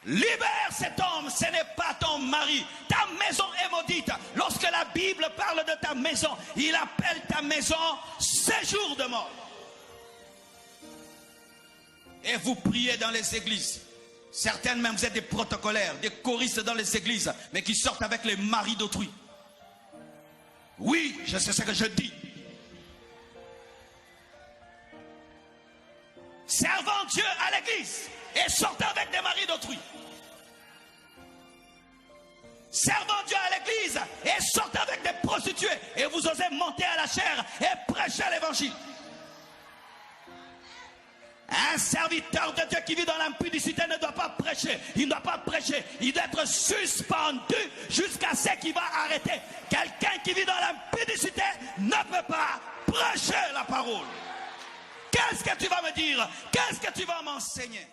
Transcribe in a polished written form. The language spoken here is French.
Libère cet homme, ce n'est pas ton mari. Ta maison est maudite. Lorsque la Bible parle de ta maison, il appelle ta maison séjour de mort. Et vous priez dans les églises. Certaines même, vous êtes des protocolaires, des choristes dans les églises, mais qui sortent avec les maris d'autrui. Oui, je sais ce que je dis. Servant Dieu à l'église et sortant avec des maris d'autrui. Servant Dieu à l'église et sortant avec des prostituées. Et vous osez monter à la chair et prêcher l'évangile. Un serviteur de Dieu qui vit dans l'impudicité ne doit pas prêcher. Il ne doit pas prêcher. Il doit être suspendu jusqu'à ce qu'il va arrêter. Quelqu'un qui vit dans l'impudicité ne peut pas prêcher la parole. Qu'est-ce que tu vas me dire? Qu'est-ce que tu vas m'enseigner?